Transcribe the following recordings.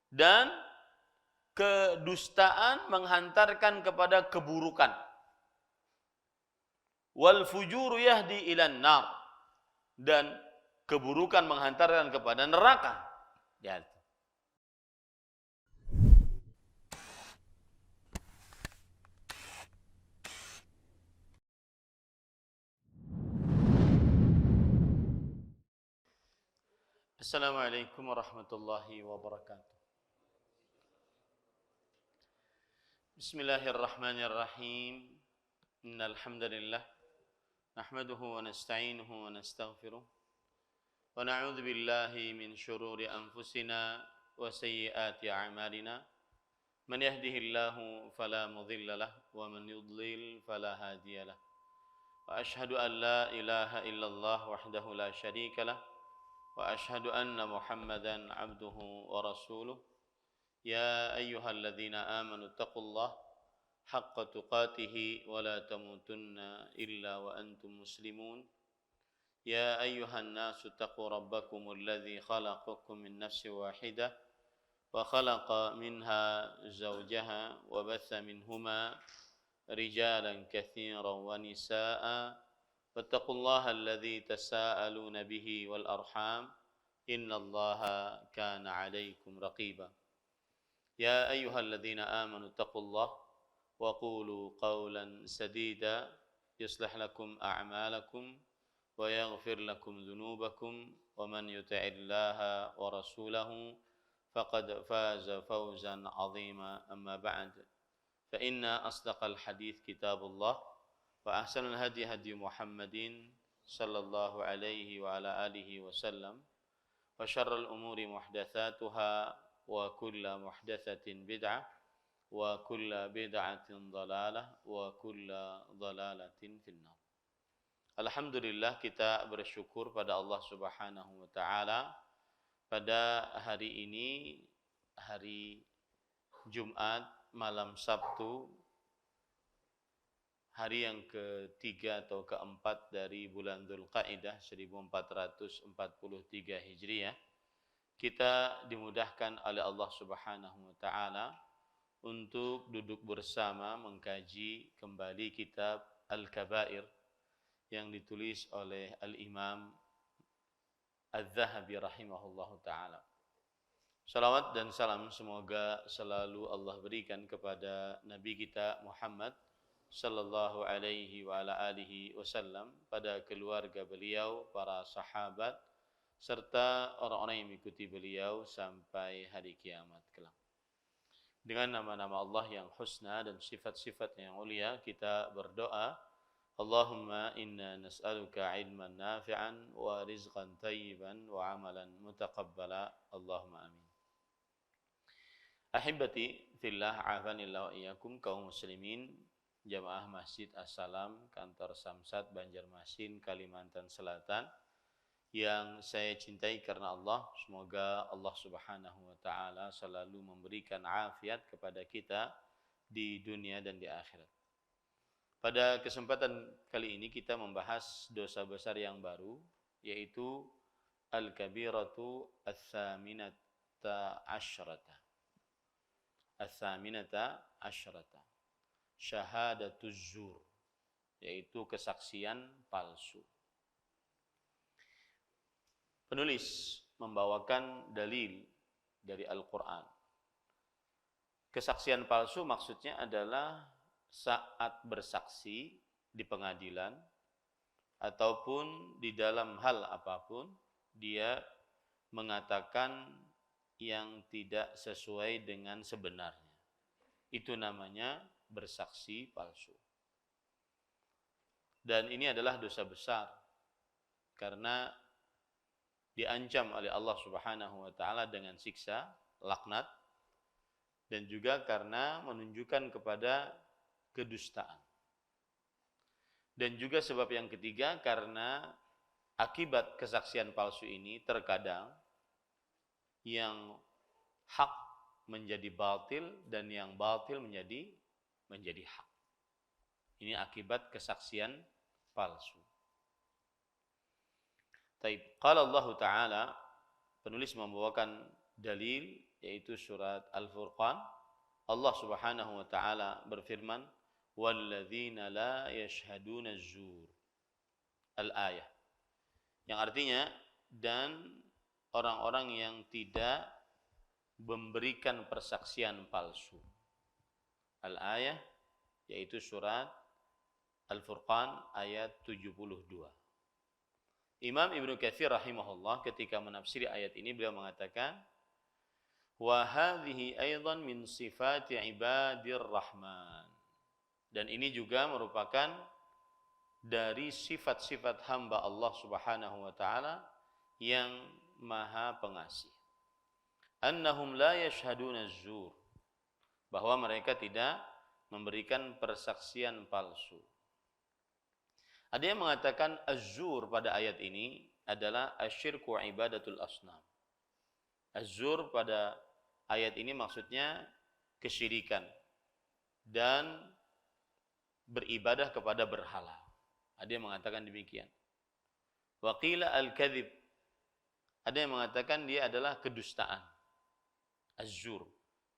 Dan kedustaan menghantarkan kepada keburukan. Wal fujuru yahdi ilan nar, dan keburukan menghantarkan kepada neraka. Ya. Assalamualaikum warahmatullahi wabarakatuh. Bismillahirrahmanirrahim. Innal hamdalillah nahmaduhu wa nasta'inuhu wa nastaghfiruh wa na'udzu billahi min shururi anfusina wa sayyiati a'malina. Man yahdihillahu fala mudilla lahu wa man yudlil fala hadiya lahu. Wa asyhadu an la ilaha illallah wahdahu la syarika lahu wa asyhadu anna Muhammadan abduhu wa rasuluh. Ya ayyuhalladzina amanu taqullaha haqqa tuqatih wa la tamutunna illa wa antum muslimun. Ya ayyuhan nasu taqu rabbakumul ladzi khalaqakum min nafsin wahidah wa khalaqa minha zawjaha wa batha minhuma rijalan katsiran wa nisaa'a. Wattaqullaha alladzi tasaaluna bihi wal arham innallaha kana 'alaikum raqiba. Ya ayyuhalladzina amanu taqullaha wa qulu qawlan sadida yuslih lakum a'malakum wa yaghfir lakum dhunubakum wa man yuti'illaha wa rasulahu faqad faza fawzan 'azima. Amma ba'd, fa inna asdaqal hadits kitabullah wa ahsanal hadi hadi Muhammadin sallallahu alaihi wa ala alihi wasallam wa syarrul umuri muhdatsatuha wa kullu muhdatsatin bid'ah wa kullu bid'atin dhalalah wa kullu dhalalatin finnar. Alhamdulillah, kita bersyukur pada Allah Subhanahu wa taala pada hari ini, hari Jumat malam Sabtu, hari yang ketiga atau keempat dari bulan Dzulqa'dah 1443 Hijriah. Kita dimudahkan oleh Allah Subhanahu wa taala untuk duduk bersama mengkaji kembali kitab Al-Kabair yang ditulis oleh Al-Imam Az-Zahabi rahimahullahu taala. Salawat dan salam semoga selalu Allah berikan kepada Nabi kita Muhammad sallallahu alaihi wa ala alihi wasallam, pada keluarga beliau, para sahabat, serta orang-orang yang mengikuti beliau sampai hari kiamat kelak. Dengan nama-nama Allah yang husna dan sifat-sifat yang mulia, kita berdoa, Allahumma inna nas'aluka ilman nafi'an wa rizqan tayyiban wa amalan mutaqabbala. Allahumma amin. Ahibati fillah, afanillah wa iyyakum, kaum muslimin, jamaah Masjid As-Salam, kantor Samsat, Banjarmasin, Kalimantan Selatan, yang saya cintai karena Allah. Semoga Allah Subhanahu wa taala selalu memberikan afiat kepada kita di dunia dan di akhirat. Pada kesempatan kali ini kita membahas dosa besar yang baru, yaitu Al-Kabiratu Ats-Tsaminata Asyrata. Ats-Tsaminata Asyrata, Syahadatuz Zur, yaitu kesaksian palsu. Penulis membawakan dalil dari Al-Quran. Kesaksian palsu maksudnya adalah saat bersaksi di pengadilan ataupun di dalam hal apapun, dia mengatakan yang tidak sesuai dengan sebenarnya. Itu namanya bersaksi palsu. Dan ini adalah dosa besar karena diancam oleh Allah Subhanahu wa taala dengan siksa, laknat, dan juga karena menunjukkan kepada kedustaan. Dan juga sebab yang ketiga, karena akibat kesaksian palsu ini terkadang yang hak menjadi batil dan yang batil menjadi hak. Ini akibat kesaksian palsu. Taib. Qala Allah Ta'ala, penulis membawakan dalil yaitu surat Al-Furqan, Allah Subhanahu wa taala berfirman, "Walladzina la yashhaduna az-zur." Al-ayah. Yang artinya, dan orang-orang yang tidak memberikan persaksian palsu. Al-ayah yaitu surat Al-Furqan ayat 72. Imam Ibnu Katsir rahimahullah ketika menafsiri ayat ini beliau mengatakan, wa hadhihi aidan min sifati ibadir rahman. Dan ini juga merupakan dari sifat-sifat hamba Allah Subhanahu wa taala yang Maha Pengasih. Annahum la yashhaduna az-zur, bahwa mereka tidak memberikan persaksian palsu. Ada yang mengatakan az-zur pada ayat ini adalah asyirku ibadatul asnam. Az-zur pada ayat ini maksudnya kesyirikan dan beribadah kepada berhala. Ada yang mengatakan demikian. Wa qila al-kadzib. Ada yang mengatakan dia adalah kedustaan. Az-zur,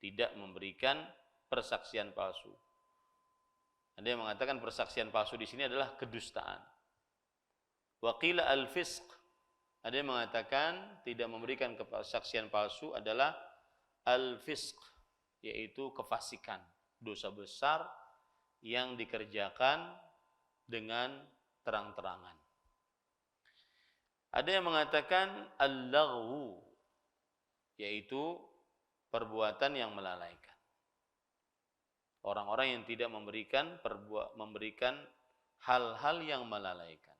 tidak memberikan persaksian palsu. Ada yang mengatakan persaksian palsu di sini adalah kedustaan. Wa qila al-fisq. Ada yang mengatakan tidak memberikan persaksian palsu adalah al-fisq, yaitu kefasikan, dosa besar yang dikerjakan dengan terang-terangan. Ada yang mengatakan al-laghwu, yaitu perbuatan yang melalaikan. Orang-orang yang tidak memberikan hal-hal yang melalaikan.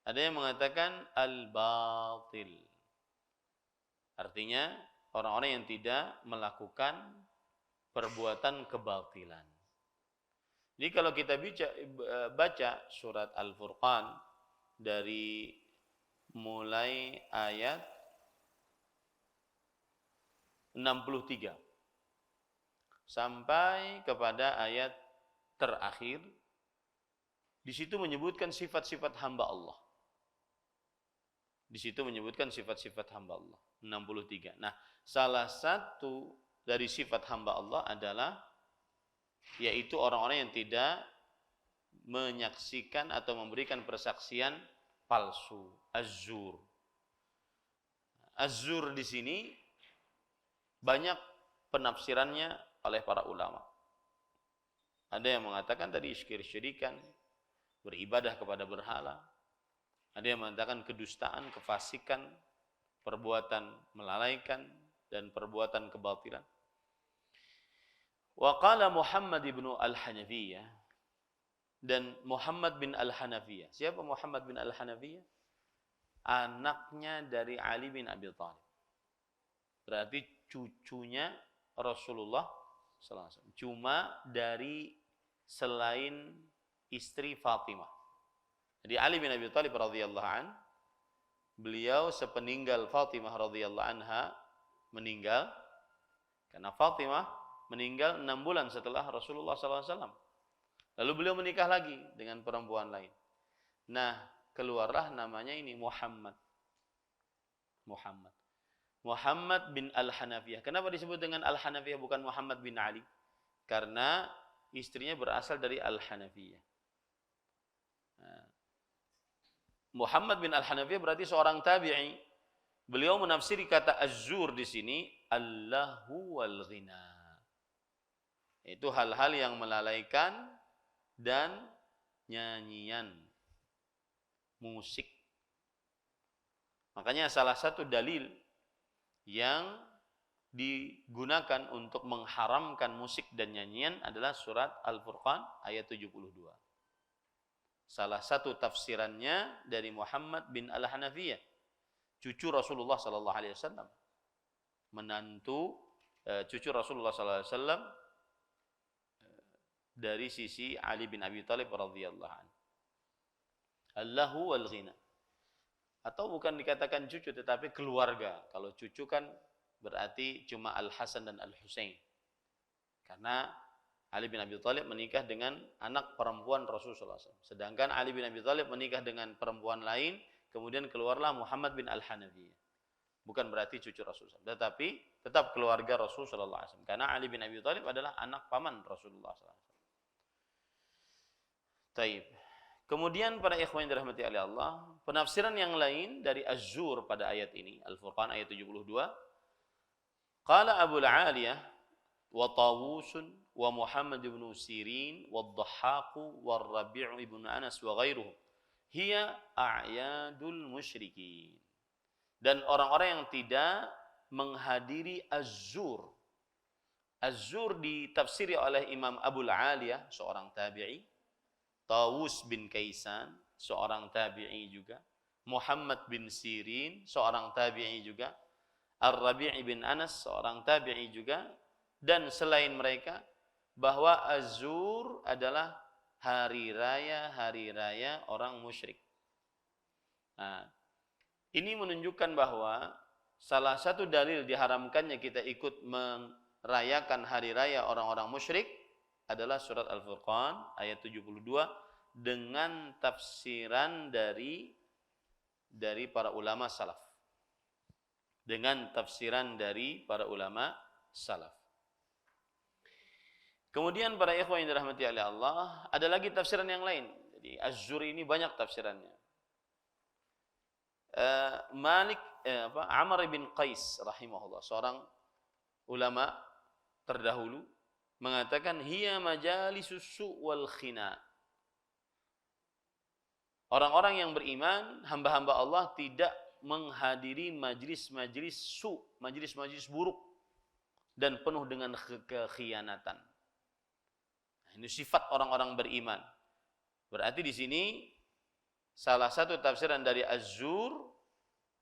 Ada yang mengatakan al-batil. Artinya orang-orang yang tidak melakukan perbuatan kebatilan. Jadi kalau kita baca surat Al-Furqan dari mulai ayat 63 sampai kepada ayat terakhir, di situ menyebutkan sifat-sifat hamba Allah. Di situ menyebutkan sifat-sifat hamba Allah 63. Nah, salah satu dari sifat hamba Allah adalah yaitu orang-orang yang tidak menyaksikan atau memberikan persaksian palsu, az-zur. Az-zur di sini banyak penafsirannya oleh para ulama. Ada yang mengatakan tadi syirik-syirikan, beribadah kepada berhala. Ada yang mengatakan kedustaan, kefasikan, perbuatan melalaikan dan perbuatan kebatilan. Wa qala Muhammad ibn al-Hanafiyah, dan Muhammad bin al-Hanafiyah. Siapa Muhammad bin al-Hanafiyah? Anaknya dari Ali bin Abi Thalib. Berarti cucunya Rasulullah SAW. Cuma dari selain istri Fatimah. Jadi Ali bin Abi Thalib radhiyallahu an, beliau sepeninggal Fatimah radhiyallahu anha meninggal, karena Fatimah meninggal 6 bulan setelah Rasulullah SAW. Lalu beliau menikah lagi dengan perempuan lain. Nah, keluarlah namanya ini Muhammad. Muhammad bin Al-Hanafiyah. Kenapa disebut dengan Al-Hanafiyah bukan Muhammad bin Ali? Karena istrinya berasal dari Al-Hanafiyah. Nah, Muhammad bin Al-Hanafiyah berarti seorang tabi'i. Beliau menafsiri kata az-zur di sini Allahu wal ghina. Itu hal-hal yang melalaikan dan nyanyian, musik. Makanya salah satu dalil yang digunakan untuk mengharamkan musik dan nyanyian adalah surat Al-Furqan ayat 72. Salah satu tafsirannya dari Muhammad bin Al-Hanafiyah, cucu Rasulullah sallallahu alaihi wasallam, menantu cucu Rasulullah sallallahu alaihi wasallam dari sisi Ali bin Abi Thalib radhiyallahu anhu. Allahu wal ghina. Atau bukan dikatakan cucu tetapi keluarga. Kalau cucu kan berarti cuma Al-Hasan dan Al-Husain. Karena Ali bin Abi Thalib menikah dengan anak perempuan Rasulullah SAW. Sedangkan Ali bin Abi Thalib menikah dengan perempuan lain, kemudian keluarlah Muhammad bin Al-Hanafiyah. Bukan berarti cucu Rasulullah, tetapi tetap keluarga Rasulullah SAW. Karena Ali bin Abi Thalib adalah anak paman Rasulullah SAW. Taib. Kemudian para ikhwan yang dirahmati oleh Allah, penafsiran yang lain dari Az-Zur pada ayat ini, Al-Furqan ayat 72. Qala Abu al-Aliyah wa Tawusun wa Muhammad ibn Sirin wa Dhahhaq wa Rabi' ibn Anas wa ghairuhum hiya a'yadul musyrikin. Dan orang-orang yang tidak menghadiri Az-Zur. Az-Zur ditafsiri oleh Imam Abu al-Aliyah, seorang tabi'i, Tawus bin Kaisan, seorang tabi'i juga, Muhammad bin Sirin, seorang tabi'i juga, Ar-Rabi' bin Anas, seorang tabi'i juga, dan selain mereka, bahwa Az-Zur adalah hari raya orang musyrik. Nah, ini menunjukkan bahwa salah satu dalil diharamkannya kita ikut merayakan hari raya orang-orang musyrik adalah surat Al-Furqan ayat 72 dengan tafsiran dari para ulama salaf. Dengan tafsiran dari para ulama salaf. Kemudian para ikhwan yang dirahmati oleh Allah, ada lagi tafsiran yang lain. Jadi Az-Zur ini banyak tafsirannya. Amr bin Qais rahimahullah, seorang ulama terdahulu, mengatakan hiya majalisus su' wal khina. Orang-orang yang beriman, hamba-hamba Allah tidak menghadiri majlis-majlis su', majlis-majlis buruk dan penuh dengan kekhianatan. Ini sifat orang-orang beriman. Berarti di sini salah satu tafsiran dari Az-Zur,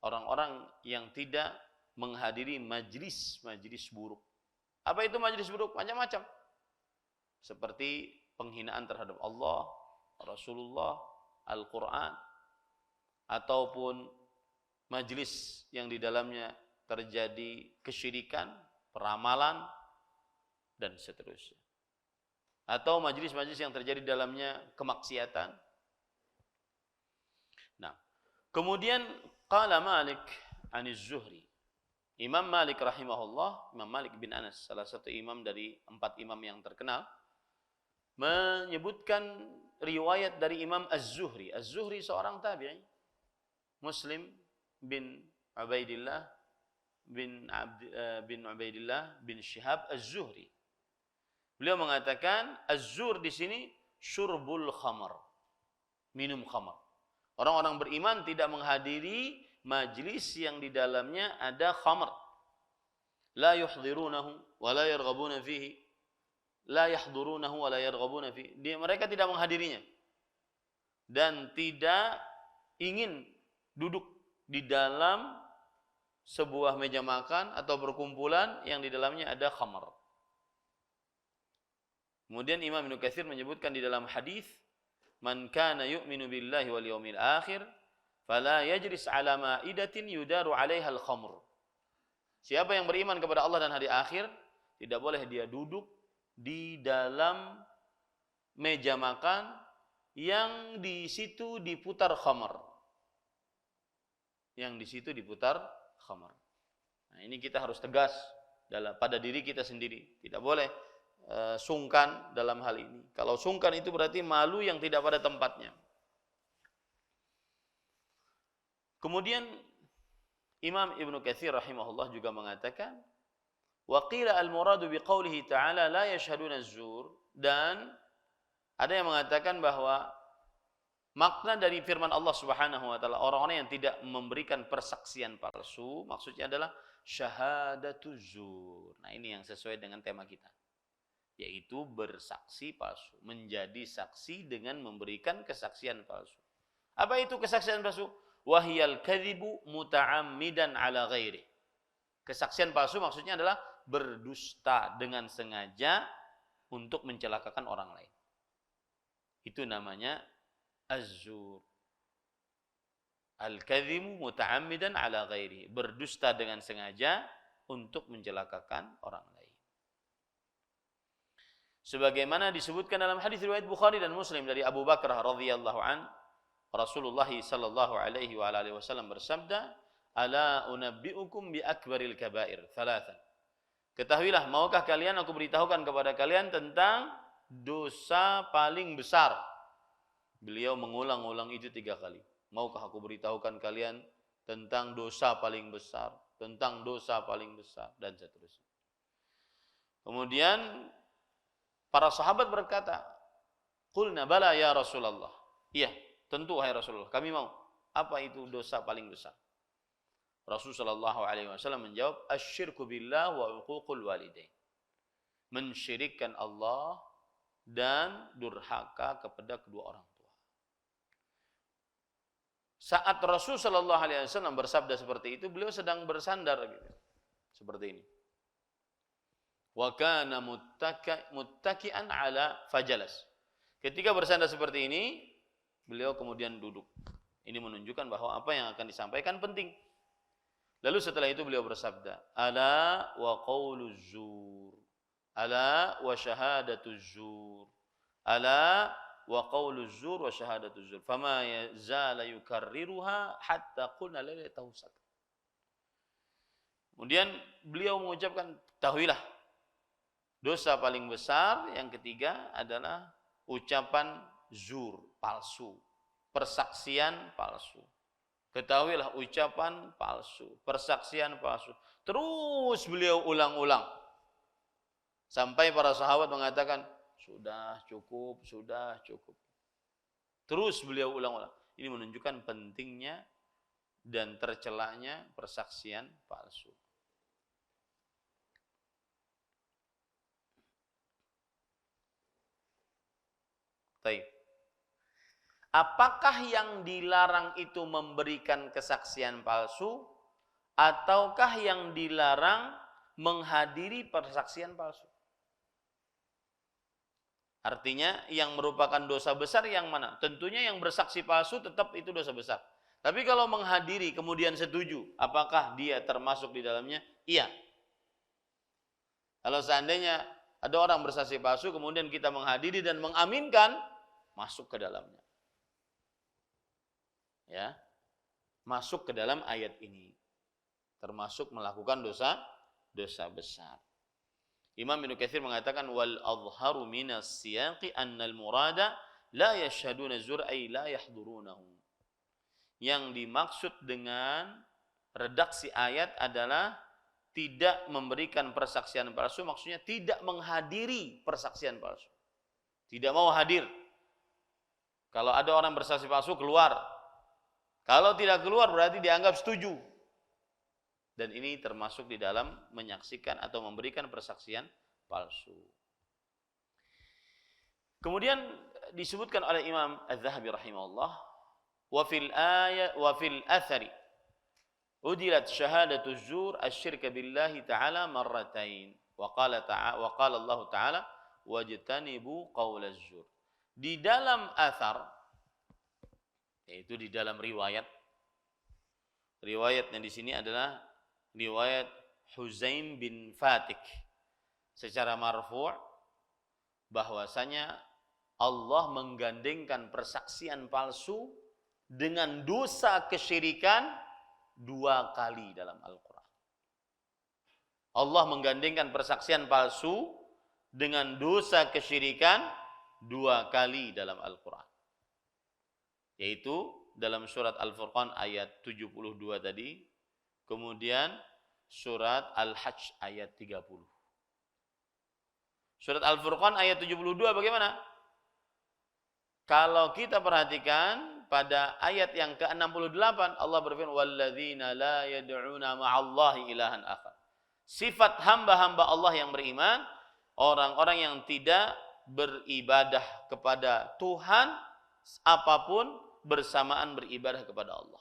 orang-orang yang tidak menghadiri majlis-majlis buruk. Apa itu majlis buruk? Macam-macam. Seperti penghinaan terhadap Allah, Rasulullah, Al-Quran, ataupun majlis yang di dalamnya terjadi kesyirikan, peramalan, dan seterusnya. Atau majlis-majlis yang terjadi di dalamnya kemaksiatan. Nah, kemudian qala Malik aniz Zuhri. Imam Malik rahimahullah, Imam Malik bin Anas, salah satu imam dari 4 imam yang terkenal, menyebutkan riwayat dari Imam Az-Zuhri. Az-Zuhri seorang tabi'i, Muslim bin Ubaidillah bin Ubaidillah bin Syihab Az-Zuhri. Beliau mengatakan Az-Zur di sini syurbul khamar, minum khamar. Orang-orang beriman tidak menghadiri majlis yang di dalamnya ada khamar. La yuhdirunahu wa la yarghabuna fihi. La yahdurunahu wa la yarghabuna fihi. Mereka tidak menghadirinya dan tidak ingin duduk di dalam sebuah meja makan atau perkumpulan yang di dalamnya ada khamar. Kemudian Imam Ibnu Katsir menyebutkan di dalam hadis, "Man kana yu'minu billahi wal yawmil akhir, fala yajlis 'ala ma'idatin yudaru 'alaiha al-khamr." Siapa yang beriman kepada Allah dan hari akhir, tidak boleh dia duduk di dalam meja makan yang di situ diputar khamar. Yang di situ diputar khamar. Nah, ini kita harus tegas pada diri kita sendiri. Tidak boleh sungkan dalam hal ini. Kalau sungkan itu berarti malu yang tidak pada tempatnya. Kemudian Imam Ibnu Katsir rahimahullah juga mengatakan, wa qila al-muradu biqaulihi ta'ala la yashhaduna az-zur, dan ada yang mengatakan bahwa makna dari firman Allah Subhanahu wa taala, orang-orang yang tidak memberikan persaksian palsu, maksudnya adalah syahadatuz zur. Nah, ini yang sesuai dengan tema kita, yaitu bersaksi palsu, menjadi saksi dengan memberikan kesaksian palsu. Apa itu kesaksian palsu? Wahiyal kadzibu muta'ammidan ala ghairi. Kesaksian palsu maksudnya adalah berdusta dengan sengaja untuk mencelakakan orang lain. Itu namanya az-zur. Al-kadzibu muta'ammidan ala ghairi, berdusta dengan sengaja untuk mencelakakan orang lain. Sebagaimana disebutkan dalam hadis riwayat Bukhari dan Muslim dari Abu Bakar radhiyallahu an, Rasulullah sallallahu alaihi wa alihi wasallam bersabda, Ala unabbi'ukum bi akbaril kabair. Thalathan. Ketahuilah, maukah kalian aku beritahukan kepada kalian tentang dosa paling besar? Beliau mengulang-ulang itu 3 kali. Maukah aku beritahukan kalian tentang dosa paling besar, tentang dosa paling besar, dan seterusnya. Kemudian para sahabat berkata, qulna bala ya Rasulullah. Iya, tentu wahai Rasulullah, kami mau. Apa itu dosa paling besar? Rasulullah SAW menjawab, asyirku billah wa uququl walidain. Mensyirikkan Allah dan durhaka kepada kedua orang tua. Saat Rasulullah SAW bersabda seperti itu, beliau sedang bersandar gitu. Seperti ini. Wa kana muttaki'an ala fajalas. Ketika bersandar seperti ini, beliau kemudian duduk. Ini menunjukkan bahwa apa yang akan disampaikan penting. Lalu setelah itu beliau bersabda, ala wa qauluz zur, ala wa syahadatuz zur, ala wa qauluz zur wa syahadatuz zur, fama yazala yukarriruha hatta qulna la tawsat. Kemudian beliau mengucapkan, ketahuilah, dosa paling besar yang ketiga adalah ucapan zur, palsu, persaksian palsu. Ketahuilah, ucapan palsu, persaksian palsu. Terus beliau ulang-ulang. Sampai para sahabat mengatakan, sudah cukup, sudah cukup. Terus beliau ulang-ulang. Ini menunjukkan pentingnya dan tercelanya persaksian palsu. Baik. Apakah yang dilarang itu memberikan kesaksian palsu, ataukah yang dilarang menghadiri persaksian palsu? Artinya yang merupakan dosa besar yang mana? Tentunya yang bersaksi palsu tetap itu dosa besar. Tapi kalau menghadiri kemudian setuju, apakah dia termasuk di dalamnya? Iya. Kalau seandainya ada orang bersaksi palsu kemudian kita menghadiri dan mengaminkan, masuk ke dalamnya. Ya, masuk ke dalam ayat ini, termasuk melakukan dosa besar. Imam Ibnu Katsir mengatakan wal adharu minas siyaqi annal murada la yashhaduna zur ay la yahdurunahu. Yang dimaksud dengan redaksi ayat adalah tidak memberikan persaksian palsu, maksudnya tidak menghadiri persaksian palsu. Tidak mau hadir. Kalau ada orang bersaksi palsu keluar. Kalau tidak keluar berarti dianggap setuju. Dan ini termasuk di dalam menyaksikan atau memberikan persaksian palsu. Kemudian disebutkan oleh Imam Az-Zahabi rahimahullah, wa fil athari udilat syahadatu zur asyirka billahi ta'ala marratain. Wa qala Allah ta'ala wajtanibu qaulaz zur. Di dalam athar, yaitu di dalam riwayatnya di sini adalah riwayat Huzaim bin Fatik secara marfu' bahwasanya Allah menggandengkan persaksian palsu dengan dosa kesyirikan 2 kali dalam Al-Quran. Allah menggandengkan persaksian palsu dengan dosa kesyirikan 2 kali dalam Al-Quran. Yaitu dalam surat Al-Furqan ayat 72 tadi, kemudian surat Al-Hajj ayat 30. Surat Al-Furqan ayat 72 bagaimana? Kalau kita perhatikan pada ayat yang ke-68 Allah berfirman walladzina la yad'una ma'allahi ilahan akhar. Sifat hamba-hamba Allah yang beriman, orang-orang yang tidak beribadah kepada Tuhan apapun bersamaan beribadah kepada Allah.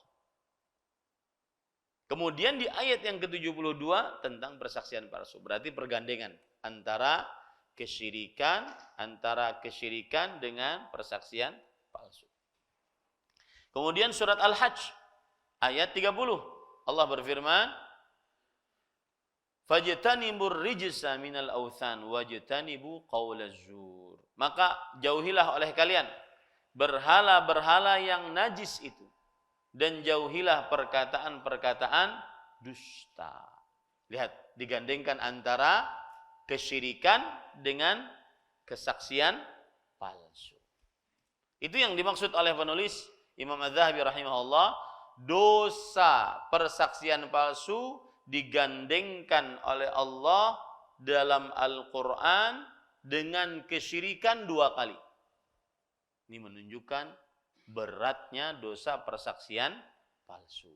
Kemudian di ayat yang ke-72 tentang persaksian palsu. Berarti pergandengan antara kesyirikan dengan persaksian palsu. Kemudian surat Al-Hajj ayat 30. Allah berfirman, "Fajtanibur rijsa minal authan wajtanibu qaulaz zur." Maka jauhilah oleh kalian berhala-berhala yang najis itu dan jauhilah perkataan-perkataan dusta. Lihat, digandengkan antara kesyirikan dengan kesaksian palsu. Itu yang dimaksud oleh penulis Imam Az-Zahabi rahimahullah, dosa persaksian palsu digandengkan oleh Allah dalam Al-Quran dengan kesyirikan 2 kali. Ini menunjukkan beratnya dosa persaksian palsu.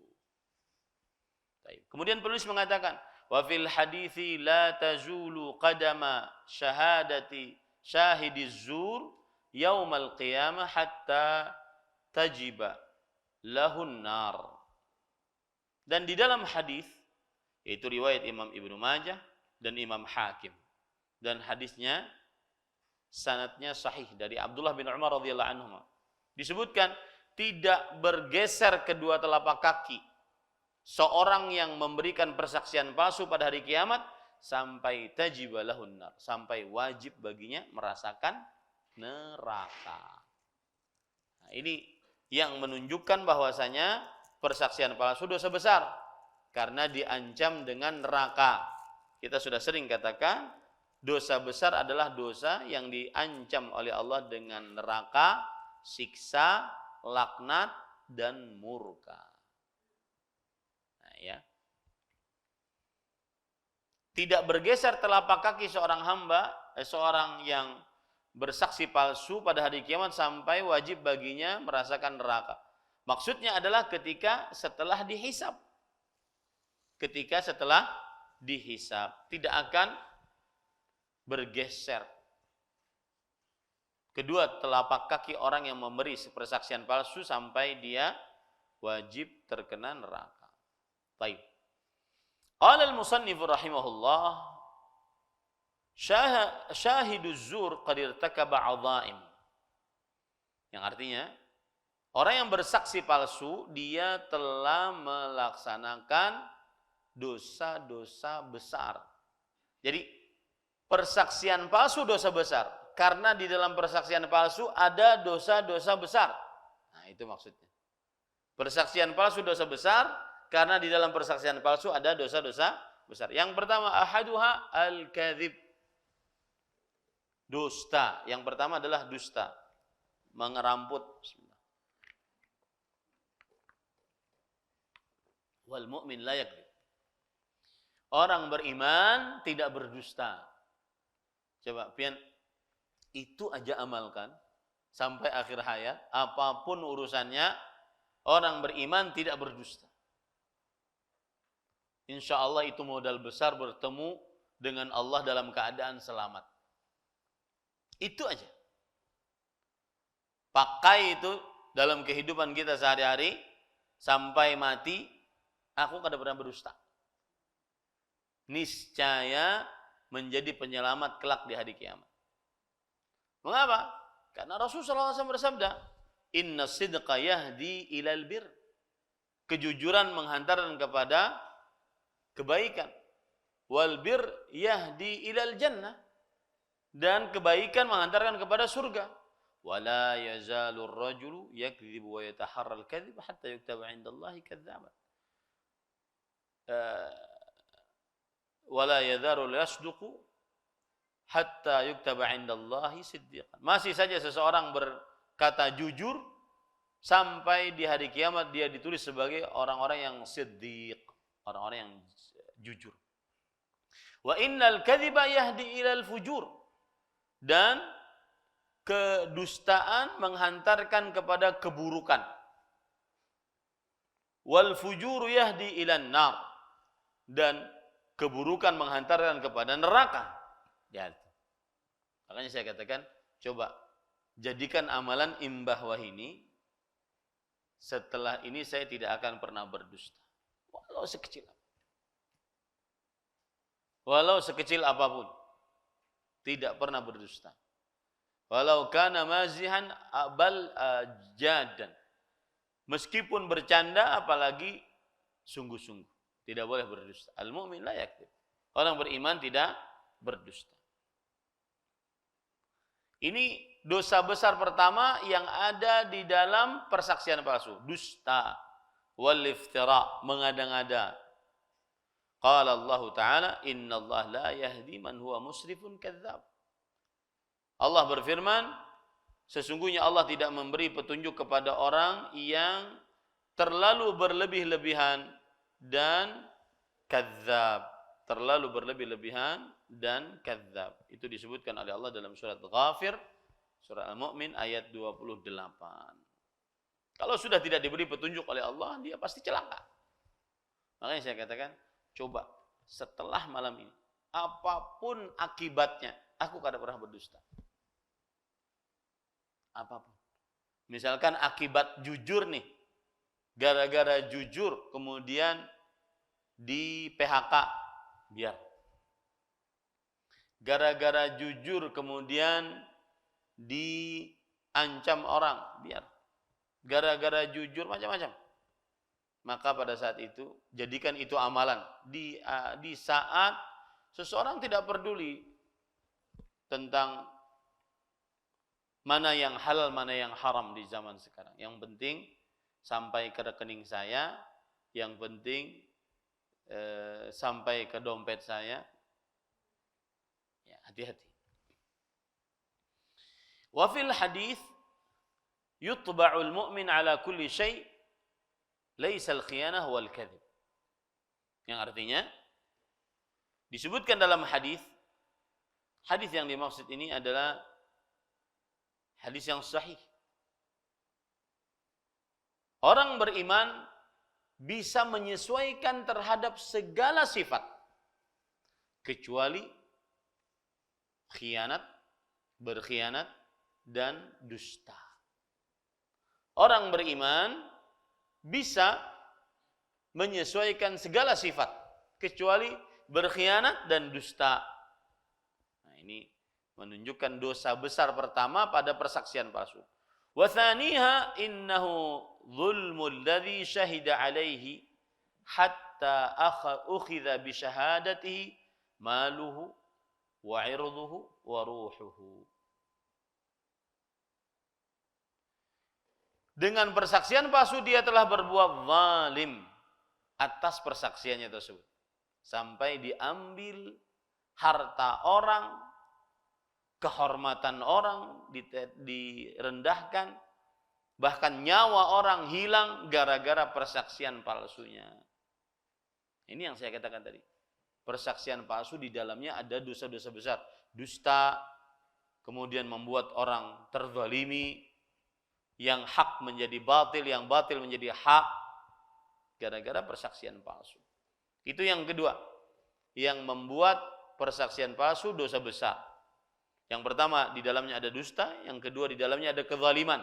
Kemudian penulis mengatakan, wa fil hadithi la tazulu qadama syahadati syahidiz zur yaumal qiyamah hatta tajiba lahun nar. Dan di dalam hadis, itu riwayat Imam Ibnu Majah dan Imam Hakim, dan hadisnya sanadnya sahih dari Abdullah bin Umar radhiyallahu anhu, disebutkan tidak bergeser kedua telapak kaki seorang yang memberikan persaksian palsu pada hari kiamat sampai tajiba lahun nar, sampai wajib baginya merasakan neraka. Nah, ini yang menunjukkan bahwasanya persaksian palsu dosa besar karena diancam dengan neraka. Kita sudah sering katakan, dosa besar adalah dosa yang diancam oleh Allah dengan neraka, siksa, laknat, dan murka. Nah, ya. Tidak bergeser telapak kaki seorang hamba, seorang yang bersaksi palsu pada hari kiamat sampai wajib baginya merasakan neraka. Maksudnya adalah ketika setelah dihisab. Ketika setelah dihisab, tidak akan bergeser kedua telapak kaki orang yang memberi persaksian palsu sampai dia wajib terkena neraka. Baik. Qala al-musannif rahimahullah, syahiduz zur qad irtakaba 'adha'im. Yang artinya, orang yang bersaksi palsu dia telah melaksanakan dosa-dosa besar. Jadi persaksian palsu dosa besar karena di dalam persaksian palsu ada dosa-dosa besar. Nah, itu maksudnya. Persaksian palsu dosa besar karena di dalam persaksian palsu ada dosa-dosa besar. Yang pertama, ahaduha al-kadzib. Dusta. Yang pertama adalah dusta. Mengeramput. Wal mu'min la yakdzib. Orang beriman tidak berdusta. Coba, pian itu aja amalkan sampai akhir hayat, apapun urusannya, orang beriman tidak berdusta. Insya Allah itu modal besar bertemu dengan Allah dalam keadaan selamat. Itu aja. Pakai itu dalam kehidupan kita sehari-hari sampai mati, aku kada pernah berdusta. Niscaya menjadi penyelamat kelak di hari kiamat. Mengapa? Karena Rasulullah SAW bersabda, inna sidqa yahdi ilal bir. Kejujuran menghantarkan kepada kebaikan. Wal bir yahdi ilal jannah. Dan kebaikan menghantarkan kepada surga. Wala yazalur rajulu yakdzibu wa yataharral kadzib hatta yuktaba 'indallahi kadzdzaban. Wala yadharul yasduqu hatta yuktaba 'indallahi siddiqan. Masih saja seseorang berkata jujur sampai di hari kiamat dia ditulis sebagai orang-orang yang siddiq, orang-orang yang jujur. Wa innal kadziba yahdi ilal fujur. Dan kedustaan menghantarkan kepada keburukan. Wal fujuru yahdi ilan nar. Dan keburukan menghantarkan kepada neraka. Ya. Makanya saya katakan, coba jadikan amalan imbah wahini. Setelah ini saya tidak akan pernah berdusta. Walau sekecil. Walau sekecil apapun. Tidak pernah berdusta. Walau kana mazihan bal jadan. Meskipun bercanda apalagi sungguh-sungguh. Tidak boleh berdusta. Al-mu'min la yakdzib. Orang beriman tidak berdusta. Ini dosa besar pertama yang ada di dalam persaksian palsu, dusta. wal iftira, mengada-ngada. Qala Allah Ta'ala, "Inna Allah la yahdi man huwa musrifun kadzdzab." Allah berfirman, sesungguhnya Allah tidak memberi petunjuk kepada orang yang terlalu berlebih-lebihan dan kadzdzab. Terlalu berlebih-lebihan dan kadzdzab. Itu disebutkan oleh Allah dalam surat Ghafir, surah Al-Mu'min ayat 28. Kalau sudah tidak diberi petunjuk oleh Allah, dia pasti celaka. Makanya saya katakan, coba setelah malam ini, apapun akibatnya, aku kada pernah berdusta. Apapun. Misalkan akibat jujur nih, gara-gara jujur kemudian di PHK, biar. Gara-gara jujur kemudian diancam orang, biar. Gara-gara jujur macam-macam. Maka pada saat itu, jadikan itu amalan. Di saat seseorang tidak peduli tentang mana yang halal, mana yang haram di zaman sekarang. Yang penting sampai ke rekening saya, yang penting sampai ke dompet saya. Ya, hati-hati. Wa fil hadis yutba'ul mu'min ala kulli syai' laisal khiyanah wal kadhib. Yang artinya disebutkan dalam hadis yang dimaksud ini adalah hadis yang sahih. Orang beriman bisa menyesuaikan terhadap segala sifat kecuali khianat, berkhianat dan dusta. Orang beriman bisa menyesuaikan segala sifat kecuali berkhianat dan dusta. Nah, ini menunjukkan dosa besar pertama pada persaksian palsu. Wa tsaniha innahu dzulmul ladzi syahida alaihi hatta ukhidha bi syahadatihi maluhu wa 'irduhu wa ruhuhu. Dengan persaksian palsu dia telah berbuat zalim atas persaksiannya tersebut. Sampai diambil harta orang, kehormatan orang direndahkan, bahkan nyawa orang hilang gara-gara persaksian palsunya. Ini yang saya katakan tadi. Persaksian palsu di dalamnya ada dosa-dosa besar. Dusta, kemudian membuat orang terzalimi, yang hak menjadi batil, yang batil menjadi hak gara-gara persaksian palsu. Itu yang kedua, yang membuat persaksian palsu dosa besar. Yang pertama, di dalamnya ada dusta, yang kedua di dalamnya ada kezaliman.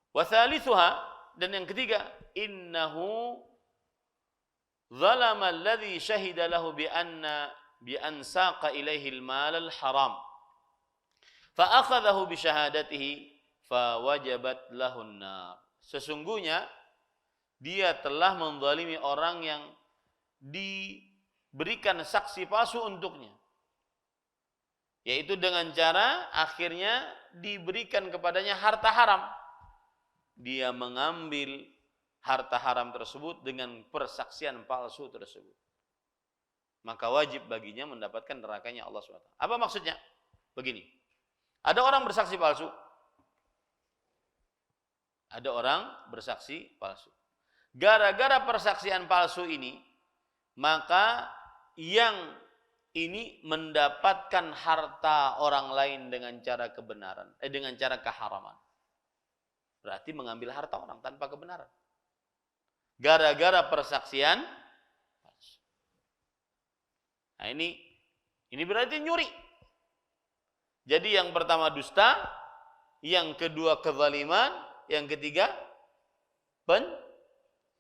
Wa thalithuha, dan yang ketiga, innahu zalama alladhi syahida lahu bi an saqa ilaihi al-mal al-haram. Fa akhadhahu bi syahadatihi fawajabat lahun nar. Sesungguhnya dia telah menzalimi orang yang diberikan saksi palsu untuknya, yaitu dengan cara akhirnya diberikan kepadanya harta haram. Dia mengambil harta haram tersebut dengan persaksian palsu tersebut. Maka wajib baginya mendapatkan nerakanya Allah SWT. Apa maksudnya? Begini, ada orang bersaksi palsu. Ada orang bersaksi palsu. Gara-gara persaksian palsu ini, maka yang ini mendapatkan harta orang lain dengan cara kebenaran, dengan cara keharaman. Berarti mengambil harta orang tanpa kebenaran. Gara-gara persaksian palsu. Nah, ini berarti nyuri. Jadi yang pertama dusta, yang kedua kezaliman, yang ketiga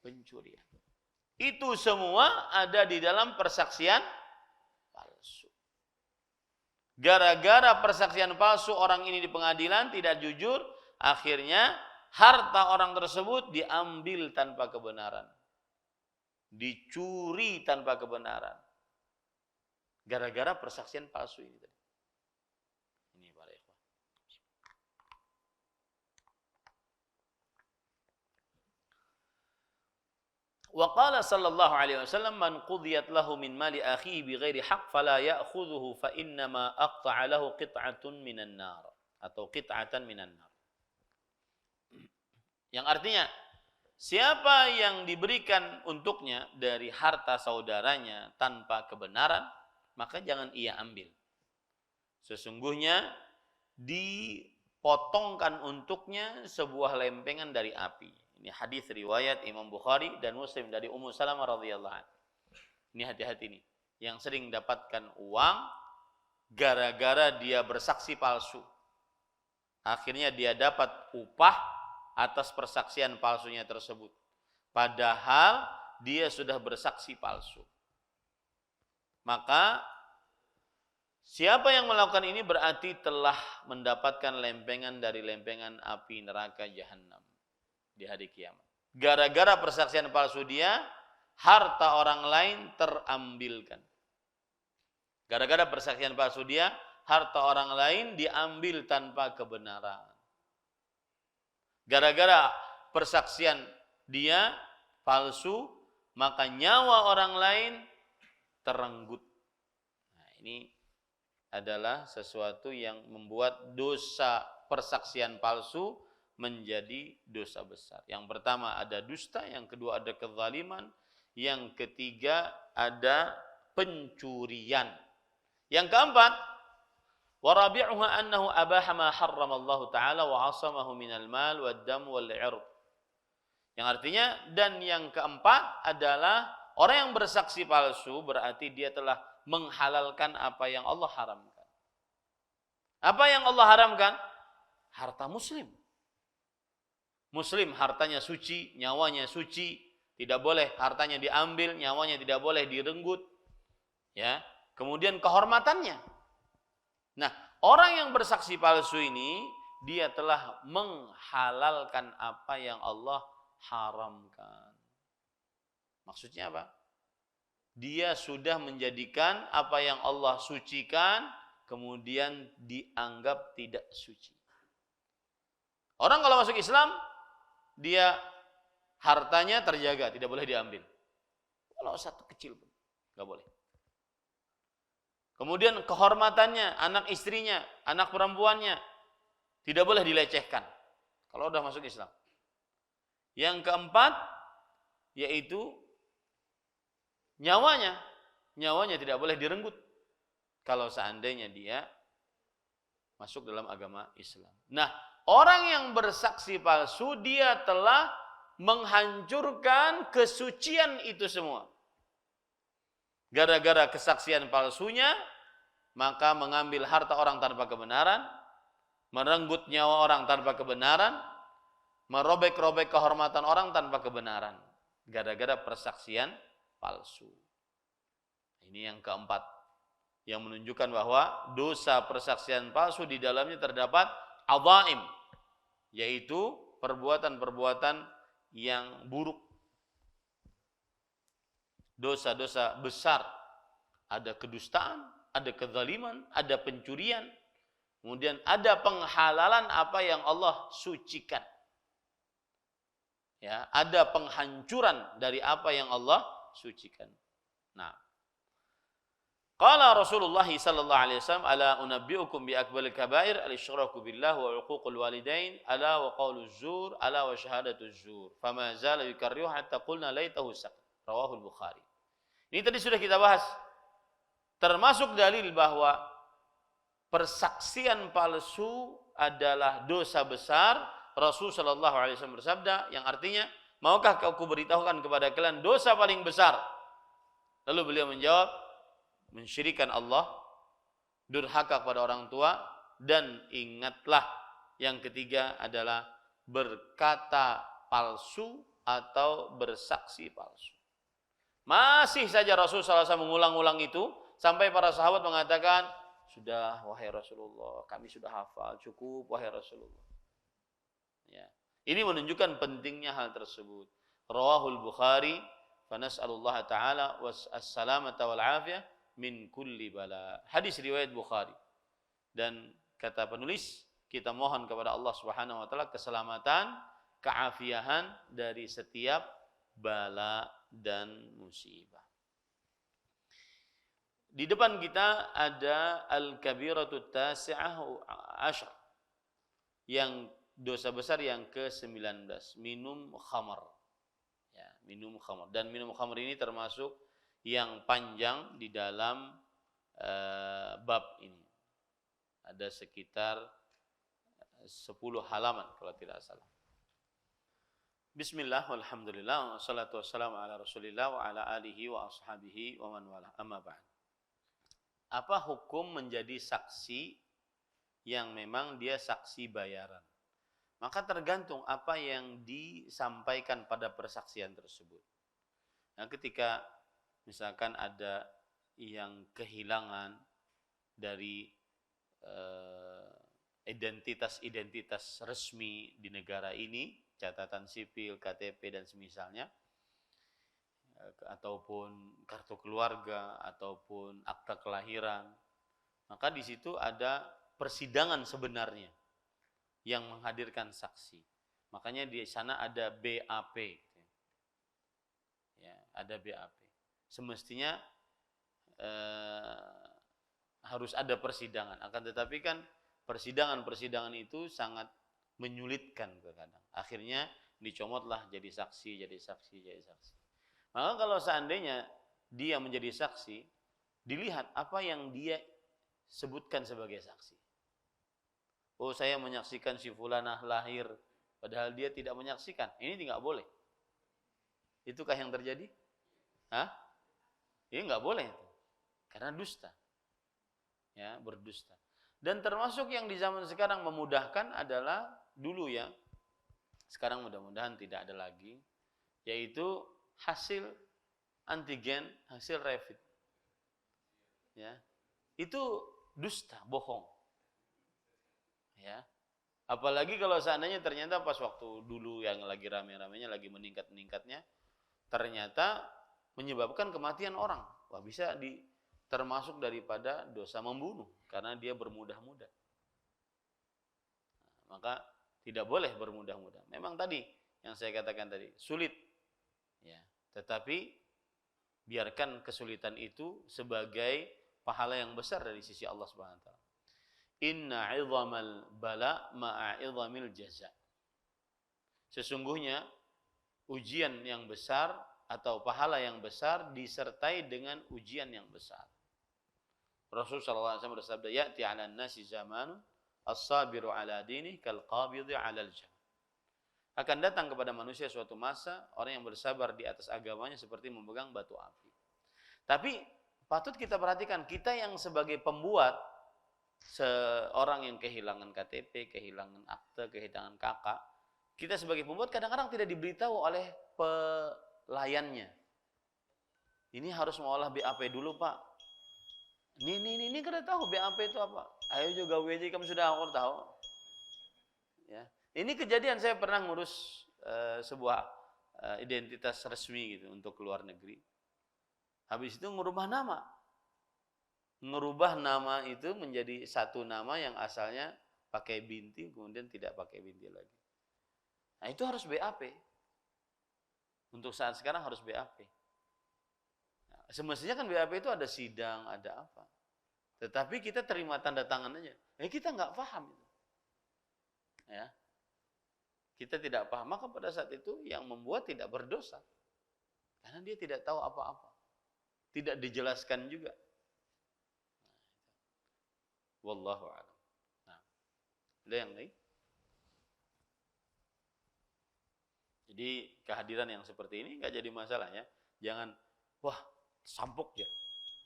pencurian. Itu semua ada di dalam persaksian palsu. Gara-gara persaksian palsu orang ini di pengadilan tidak jujur, akhirnya harta orang tersebut diambil tanpa kebenaran. Dicuri tanpa kebenaran. Gara-gara persaksian palsu ini. Ini para ikhwan. Wa qala sallallahu alaihi wasallam man qudiyat lahu min mali akhihi bighairi haqq fala ya'khudhuhu fa innama aqta'a lahu qit'atun minan nar atau qit'atan minan nar. Yang artinya siapa yang diberikan untuknya dari harta saudaranya tanpa kebenaran, maka jangan ia ambil. Sesungguhnya dipotongkan untuknya sebuah lempengan dari api. Ini hadis riwayat Imam Bukhari dan Muslim dari Ummu Salamah radhiyallahu anha. Ini hati-hati nih, yang sering dapatkan uang gara-gara dia bersaksi palsu. Akhirnya dia dapat upah atas persaksian palsunya tersebut. Padahal dia sudah bersaksi palsu. Maka siapa yang melakukan ini berarti telah mendapatkan lempengan dari lempengan api neraka jahanam di hari kiamat. Gara-gara persaksian palsu dia, harta orang lain terambilkan. Gara-gara persaksian palsu dia, harta orang lain diambil tanpa kebenaran. Gara-gara persaksian dia palsu, maka nyawa orang lain terenggut. Nah, ini adalah sesuatu yang membuat dosa persaksian palsu menjadi dosa besar. Yang pertama ada dusta, yang kedua ada kezaliman, yang ketiga ada pencurian. Yang keempat, warabi'uha annahu abaha ma harramallahu ta'ala wa 'asamahu minal mal wad dam wal 'ird. Yang artinya, dan yang keempat adalah orang yang bersaksi palsu berarti dia telah menghalalkan apa yang Allah haramkan. Apa yang Allah haramkan? Harta muslim. Muslim hartanya suci, nyawanya suci, tidak boleh hartanya diambil, nyawanya tidak boleh direnggut. Ya, kemudian kehormatannya. Nah, orang yang bersaksi palsu ini dia telah menghalalkan apa yang Allah haramkan. Maksudnya apa? Dia sudah menjadikan apa yang Allah sucikan kemudian dianggap tidak suci. Orang kalau masuk Islam, dia hartanya terjaga, tidak boleh diambil. Kalau satu kecil pun, nggak boleh. Kemudian kehormatannya, anak istrinya, anak perempuannya, tidak boleh dilecehkan. Kalau sudah masuk Islam. Yang keempat, yaitu nyawanya tidak boleh direnggut. Kalau seandainya dia masuk dalam agama Islam. Nah, orang yang bersaksi palsu, dia telah menghancurkan kesucian itu semua. Gara-gara kesaksian palsunya, maka mengambil harta orang tanpa kebenaran, merenggut nyawa orang tanpa kebenaran, merobek-robek kehormatan orang tanpa kebenaran. Gara-gara persaksian palsu. Ini yang keempat, yang menunjukkan bahwa dosa persaksian palsu di dalamnya terdapat adzaim, yaitu perbuatan-perbuatan yang buruk, dosa-dosa besar. Ada kedustaan, ada kezaliman, ada pencurian, kemudian ada penghalalan apa yang Allah sucikan. Ya, ada penghancuran dari apa yang Allah sucikan. Nah, qala Rasulullah sallallahu alaihi wasallam, ala unabbiukum bi akbaril kabair al-isyraku billah wa uququl walidain ala wa qauluz zur ala wa syahadatuz zur fama zala yukarrihu hatta qulna laitahu sak. Rawahul Bukhari. Ini tadi sudah kita bahas. Termasuk dalil bahwa persaksian palsu adalah dosa besar. Rasul sallallahu alaihi wasallam bersabda yang artinya, maukah kau kuberitahukan kepada kalian dosa paling besar? Lalu beliau menjawab, mensyirikan Allah, durhaka kepada orang tua, dan ingatlah yang ketiga adalah berkata palsu atau bersaksi palsu. Masih saja Rasul SAW mengulang-ulang itu sampai para sahabat mengatakan, sudah wahai Rasulullah, kami sudah hafal, cukup wahai Rasulullah. Ya. Ini menunjukkan pentingnya hal tersebut. Rawahul Bukhari, fa nas'alullah ta'ala was-salamata wal afiyah min kulli bala. Hadis riwayat Bukhari. Dan kata penulis, kita mohon kepada Allah Subhanahu wa taala keselamatan, keafiahan dari setiap bala dan musibah. Di depan kita ada al-kabiratut tasi'ah asyar, yang dosa besar yang ke-19, minum khamar. Ya, minum khamar. Dan minum khamar ini termasuk yang panjang di dalam bab ini. Ada sekitar 10 halaman kalau tidak salah. Bismillah, walhamdulillah, wassalatu wassalamu ala rasulillah wa ala alihi wa ashabihi wa man wala, amma ba'd. Apa hukum menjadi saksi yang memang dia saksi bayaran? Maka tergantung apa yang disampaikan pada persaksian tersebut. Nah, ketika misalkan ada yang kehilangan dari identitas resmi di negara ini, catatan sipil, KTP dan semisalnya, ataupun kartu keluarga ataupun akta kelahiran, maka di situ ada persidangan sebenarnya yang menghadirkan saksi. Makanya di sana ada BAP. Ya, ada BAP. Semestinya harus ada persidangan. Akan tetapi kan persidangan itu sangat menyulitkan kadang. Akhirnya dicomotlah jadi saksi. Maka kalau seandainya dia menjadi saksi, dilihat apa yang dia sebutkan sebagai saksi. Oh, saya menyaksikan si fulanah lahir, padahal dia tidak menyaksikan. Ini tidak boleh. Itukah yang terjadi? Hah? Ini nggak boleh. Karena dusta. Ya, berdusta. Dan termasuk yang di zaman sekarang memudahkan adalah dulu ya. Sekarang mudah-mudahan tidak ada lagi, yaitu hasil antigen, hasil rapid. Ya. Itu dusta, bohong. Ya. Apalagi kalau seandainya ternyata pas waktu dulu yang lagi rame-ramenya, lagi meningkat-meningkatnya, ternyata menyebabkan kematian orang. Wah, bisa termasuk daripada dosa membunuh karena dia bermudah-mudah. Nah, maka tidak boleh bermudah-mudah. Memang tadi yang saya katakan tadi sulit, ya. Tetapi biarkan kesulitan itu sebagai pahala yang besar dari sisi Allah Subhanahu wa taala. Inna 'idhamal bala ma'a 'idhamil jaza. Sesungguhnya ujian yang besar atau pahala yang besar disertai dengan ujian yang besar. Rasulullah SAW bersabda, "Ya'ti 'alan nasi zamanun as-sabiru 'ala dinihi kal qabidhi 'alal jamr." Akan datang kepada manusia suatu masa orang yang bersabar di atas agamanya seperti memegang batu api. Tapi patut kita perhatikan, kita yang sebagai pembuat, seorang yang kehilangan KTP, kehilangan akte, kehilangan kakak, kita sebagai pembuat kadang-kadang tidak diberitahu oleh pelayannya. Ini harus mengolah BAP dulu, Pak. Ini kada tahu BAP itu apa. Ayo juga WJ kamu sudah tahu. Ya. Ini kejadian saya pernah ngurus sebuah identitas resmi gitu untuk keluar negeri. Habis itu merubah nama. Merubah nama itu menjadi satu nama yang asalnya pakai binti, kemudian tidak pakai binti lagi. Nah, itu harus BAP. Untuk saat sekarang harus BAP. Nah, semestinya kan BAP itu ada sidang, ada apa. Tetapi kita terima tanda tangan aja. Kita nggak paham. Ya. Kita tidak paham. Maka pada saat itu yang membuat tidak berdosa. Karena dia tidak tahu apa-apa. Tidak dijelaskan juga. Wallahu a'lam. Nah, ada yang lain? Jadi kehadiran yang seperti ini nggak jadi masalah ya. Jangan, wah sampuk ya.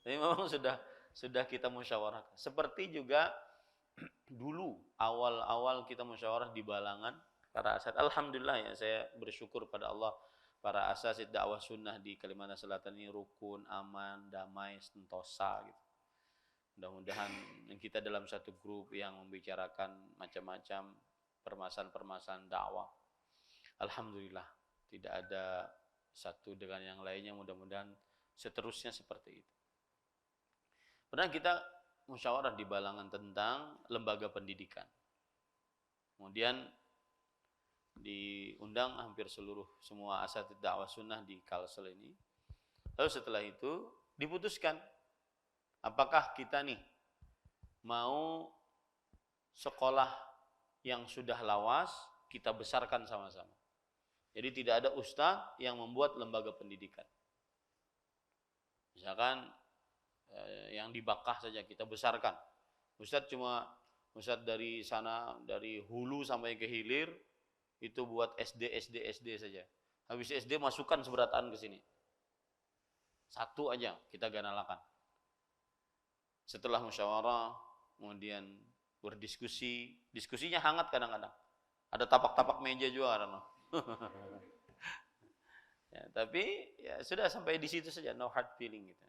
Jadi memang sudah kita musyawarahkan. Seperti juga dulu awal-awal kita musyawarah di Balangan, para asatid. Alhamdulillah ya, saya bersyukur pada Allah, para asatid dakwah sunnah di Kalimantan Selatan ini rukun, aman, damai, sentosa gitu. Mudah-mudahan kita dalam satu grup yang membicarakan macam-macam permasalahan-permasalahan dakwah. Alhamdulillah, tidak ada satu dengan yang lainnya, mudah-mudahan seterusnya seperti itu. Pernah kita musyawarah di Balangan tentang lembaga pendidikan. Kemudian diundang hampir semua asatidz dakwah sunnah di Kalsel ini. Lalu setelah itu diputuskan apakah kita nih mau sekolah yang sudah lawas kita besarkan sama-sama. Jadi tidak ada ustadz yang membuat lembaga pendidikan. Misalkan yang di Bakkah saja kita besarkan. Ustadz dari sana, dari hulu sampai ke hilir itu buat SD saja. Habis SD masukkan seberataan ke sini. Satu aja kita ganalakan. Setelah musyawarah, kemudian berdiskusi, diskusinya hangat kadang-kadang. Ada tapak-tapak meja juga kadang. Ya, tapi ya sudah sampai di situ saja, no hard feeling gitu.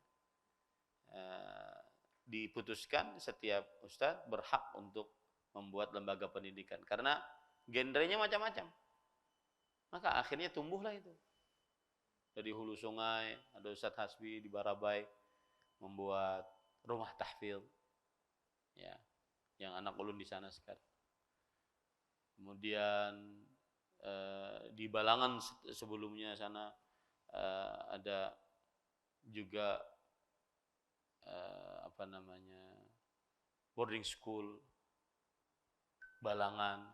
Diputuskan setiap ustadz berhak untuk membuat lembaga pendidikan karena genrenya macam-macam. Maka akhirnya tumbuhlah itu. Dari hulu sungai ada Ustadz Hasbi di Barabai membuat rumah tahfidz, ya, yang anak ulun di sana sekarang. Kemudian di Balangan sebelumnya sana ada juga boarding school Balangan.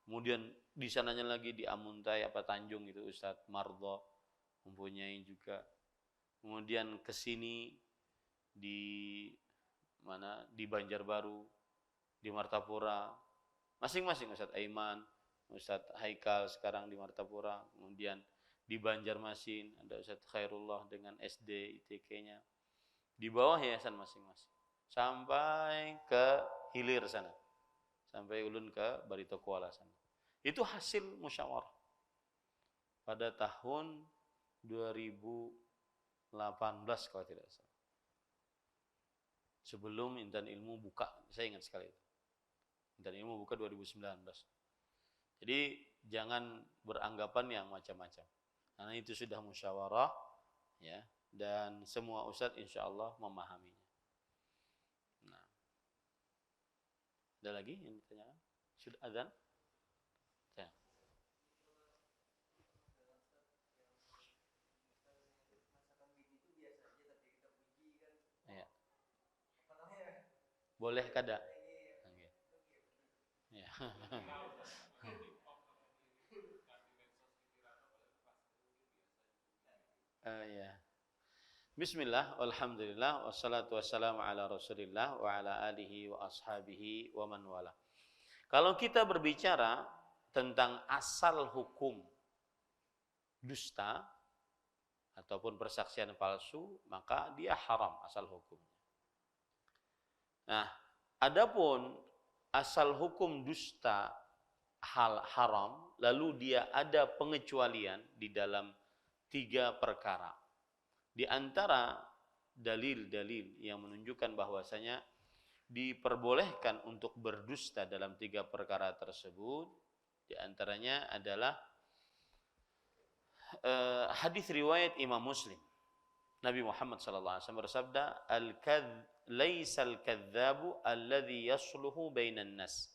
Kemudian di sananya lagi di Amuntai Tanjung itu Ustadz Mardo mempunyai juga. Kemudian ke sini di mana, di Banjarbaru, di Martapura, masing-masing Ustadz Aiman, Ustadz Haikal sekarang di Martapura, kemudian di Banjarmasin ada Ustadz Khairullah dengan SD ITK-nya, di bawah yayasan masing-masing sampai ke hilir sana, sampai ulun ke Barito Kuala sana. Itu hasil musyawarah pada tahun 2018 kalau tidak salah. Sebelum Intan Ilmu buka, saya ingat sekali itu. Intan Ilmu buka 2019. Jadi jangan beranggapan yang macam-macam. Karena itu sudah musyawarah, ya, dan semua ustadz insya Allah memahaminya. Nah, ada lagi yang ditanyakan? Sudah azan? Ya. Ya. Boleh kada? Ya. Ya. Bismillah, alhamdulillah, wassalatu wassalamu ala rasulillah wa ala alihi wa ashabihi wa man wala. Kalau kita berbicara tentang asal hukum dusta ataupun persaksian palsu, maka dia haram asal hukumnya. Nah, adapun asal hukum dusta hal haram, lalu dia ada pengecualian di dalam 3 perkara. Di antara dalil-dalil yang menunjukkan bahwasanya diperbolehkan untuk berdusta dalam 3 perkara tersebut, di antaranya adalah hadis riwayat Imam Muslim. Nabi Muhammad SAW bersabda, laisal kadzabu alladhi yasluhu bainan nas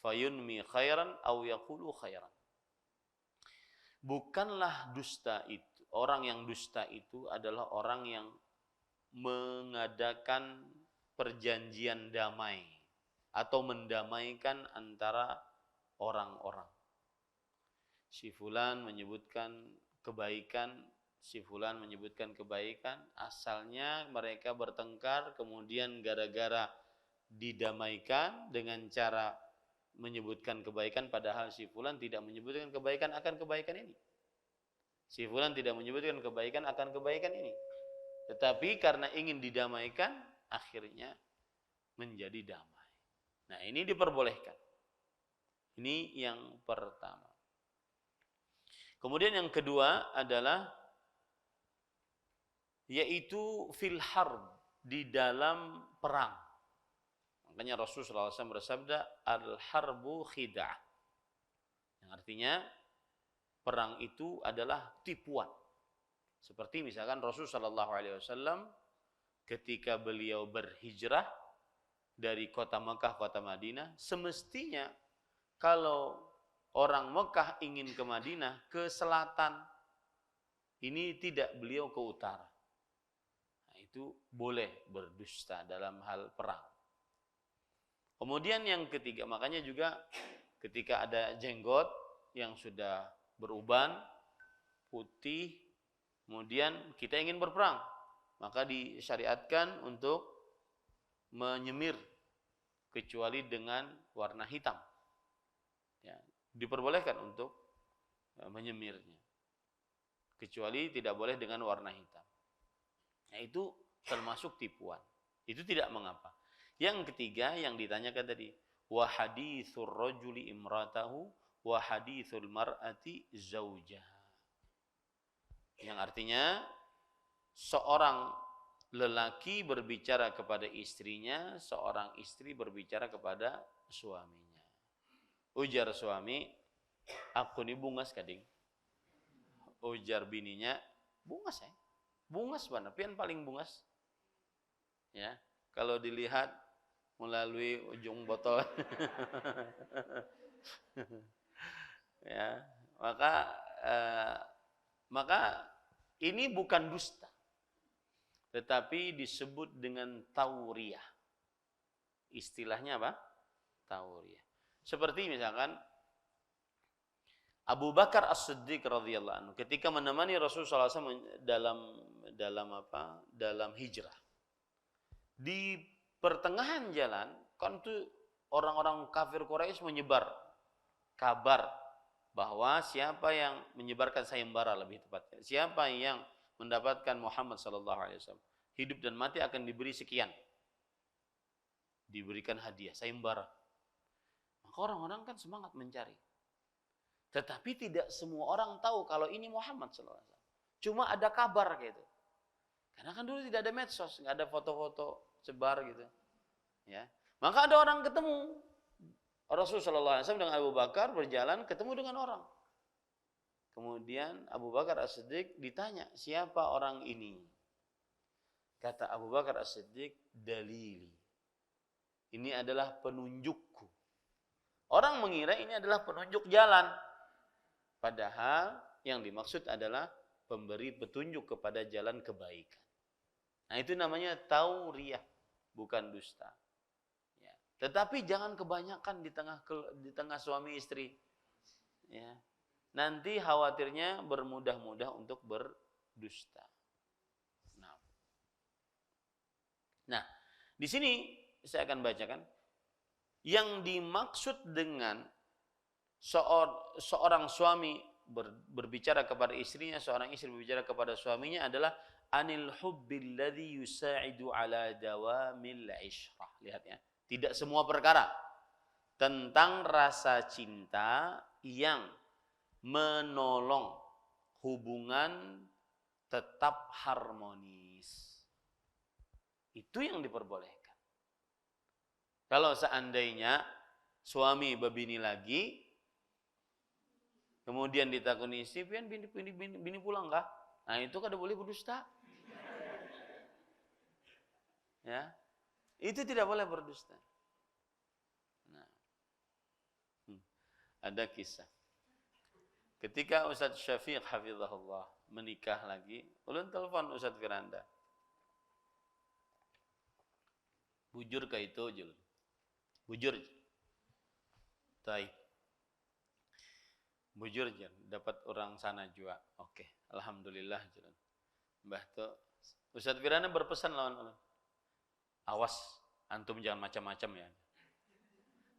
fayunmi khairan aw yaqulu khairan. Bukanlah dusta itu, orang yang dusta itu adalah orang yang mengadakan perjanjian damai atau mendamaikan antara orang-orang. Si fulan menyebutkan kebaikan, si fulan menyebutkan kebaikan, asalnya mereka bertengkar, kemudian gara-gara didamaikan dengan cara menyebutkan kebaikan, padahal si fulan tidak menyebutkan kebaikan akan kebaikan ini. Si fulan tidak menyebutkan kebaikan akan kebaikan ini. Tetapi karena ingin didamaikan, akhirnya menjadi damai. Nah, ini diperbolehkan. Ini yang pertama. Kemudian yang kedua adalah yaitu fil harb, di dalam perang. Makanya Rasulullah SAW bersabda, al-harbu khid'ah. Yang artinya perang itu adalah tipuan. Seperti misalkan Rasulullah SAW ketika beliau berhijrah dari kota Makkah, kota Madinah, semestinya kalau orang Mekah ingin ke Madinah ke selatan. Ini tidak, beliau ke utara. Nah, itu boleh berdusta dalam hal perang. Kemudian yang ketiga, makanya juga ketika ada jenggot yang sudah beruban putih, kemudian kita ingin berperang, maka disyariatkan untuk menyemir kecuali dengan warna hitam. Ya, diperbolehkan untuk menyemirnya, kecuali tidak boleh dengan warna hitam. Nah, itu termasuk tipuan. Itu tidak mengapa. Yang ketiga yang ditanyakan tadi, wa hadithur rajuli imratahu wa hadithul mar'ati zaujaha. Yang artinya seorang lelaki berbicara kepada istrinya, seorang istri berbicara kepada suaminya. Ujar suami, aku ini bungas kading. Ujar bininya, bungas ya. Bungas mana? Pian paling bungas. Ya, kalau dilihat melalui ujung botol. Ya, maka ini bukan dusta, tetapi disebut dengan tauriyah. Istilahnya apa? Tauriyah. Seperti misalkan Abu Bakar As-Siddiq radhiyallahu anhu ketika menemani Rasulullah SAW dalam hijrah. Di pertengahan jalan, kan itu orang-orang kafir Quraisy menyebar kabar bahwa siapa yang menyebarkan sayembara, lebih tepatnya, siapa yang mendapatkan Muhammad SAW hidup dan mati akan diberi sekian, diberikan hadiah sayembara. Maka orang-orang kan semangat mencari. Tetapi tidak semua orang tahu kalau ini Muhammad SAW. Cuma ada kabar gitu. Karena kan dulu tidak ada medsos, nggak ada foto-foto sebar gitu. Ya, maka ada orang ketemu Rasulullah SAW dengan Abu Bakar berjalan ketemu dengan orang. Kemudian Abu Bakar As-Siddiq ditanya, siapa orang ini? Kata Abu Bakar As-Siddiq, dalili. Ini adalah penunjukku. Orang mengira ini adalah penunjuk jalan. Padahal yang dimaksud adalah pemberi petunjuk kepada jalan kebaikan. Nah, itu namanya tauriyah, bukan dusta. Ya. Tetapi jangan kebanyakan di tengah suami istri. Ya. Nanti khawatirnya bermudah-mudah untuk berdusta. Nah, di sini saya akan bacakan yang dimaksud dengan seorang suami berbicara kepada istrinya, seorang istri berbicara kepada suaminya adalah anil hubbil ladzi yusa'idu ala dawamil ishrah. Lihat ya, tidak semua perkara tentang rasa cinta yang menolong hubungan tetap harmonis. Itu yang diperbolehkan. Kalau seandainya suami berbini lagi, kemudian ditakuni istri, pian bini pulang kah? Nah, itu kada boleh berdusta. Ya, itu tidak boleh berdusta. Nah, ada kisah. Ketika Ustadz Syafiq hafizahullah menikah lagi, ulun telepon Ustadz Firanda. Bujur ke itu jul. Bujur. Baik. Bujur jan, dapat orang sana juga. Oke, alhamdulillah jalan. Mbah tuh Ustadz Firanda berpesan lawan ulun. Awas, antum jangan macam-macam ya.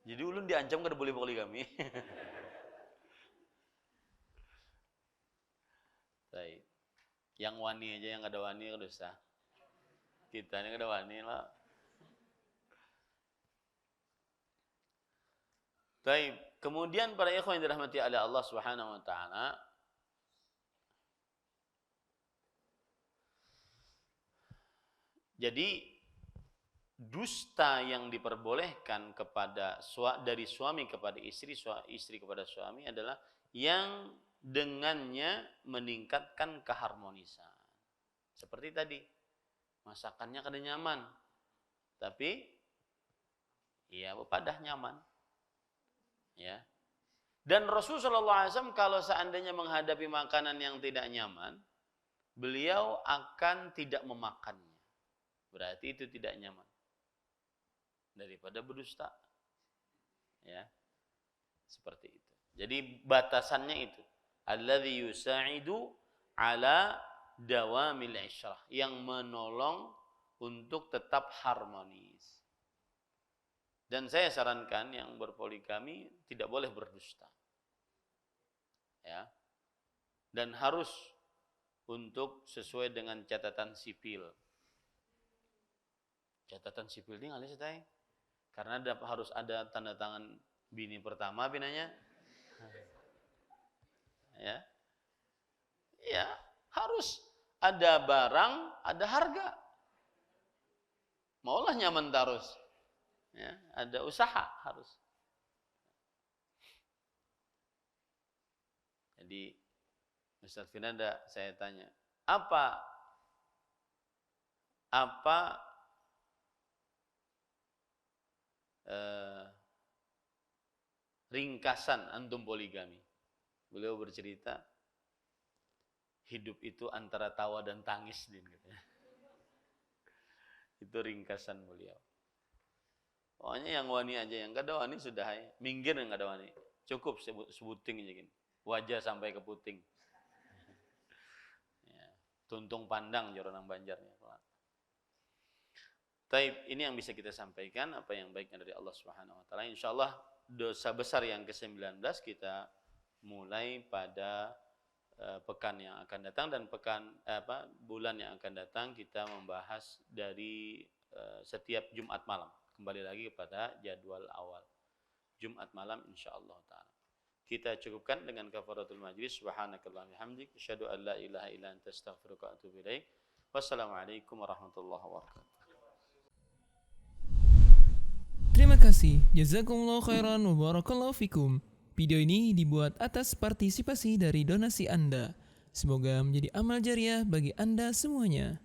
Jadi ulun diancam kada boleh poligami. Baik. Yang wani aja, yang ada wani kada usah. Kita ini kada wani lah. Baik. Kemudian para ikhwan yang dirahmati oleh Allah Subhanahu wa taala, jadi dusta yang diperbolehkan dari suami kepada istri, istri kepada suami adalah yang dengannya meningkatkan keharmonisan. Seperti tadi, masakannya kada nyaman, tapi ya padah nyaman. Ya. Dan Rasulullah SAW kalau seandainya menghadapi makanan yang tidak nyaman, beliau akan tidak memakannya. Berarti itu tidak nyaman. Daripada berdusta. Ya. Seperti itu. Jadi batasannya itu. Alladzi yusa'idu ala dawamil isyrah. Yang menolong untuk tetap harmonis. Dan saya sarankan yang berpoligami tidak boleh berdusta. Ya. Dan harus untuk sesuai dengan catatan sipil. Catatan sipil ini ngalih setai. Karena harus ada tanda tangan bini pertama binanya. Ya. Ya, harus ada barang, ada harga. Maulah nyaman terus. Ya, ada usaha harus. Jadi Ustaz Finanda saya tanya, apa ringkasan antum poligami? Beliau bercerita, hidup itu antara tawa dan tangis, din katanya. Itu ringkasan beliau. Pokoknya yang wani aja, yang kada wani sudah minggir, yang kada wani. Cukup sebuting aja gini. Wajah sampai ke puting. Ya, tuntung pandang jor orang Banjarnya. Taib, ini yang bisa kita sampaikan, apa yang baiknya dari Allah Subhanahu wa taala. Insyaallah dosa besar yang ke-19 kita mulai pada pekan yang akan datang, dan bulan yang akan datang kita membahas dari setiap Jumat malam. Kembali lagi kepada jadwal awal. Jumat malam insyaallah taala. Kita cukupkan dengan kafaratul majlis. Subhanakallahumma hamdik asyhadu an la ilaha illa anta astaghfiruka wa atubu ilaik. Wassalamualaikum warahmatullahi wabarakatuh. Terima kasih. Jazakumullah khairan wa barakallahu fikum. Video ini dibuat atas partisipasi dari donasi Anda. Semoga menjadi amal jariah bagi Anda semuanya.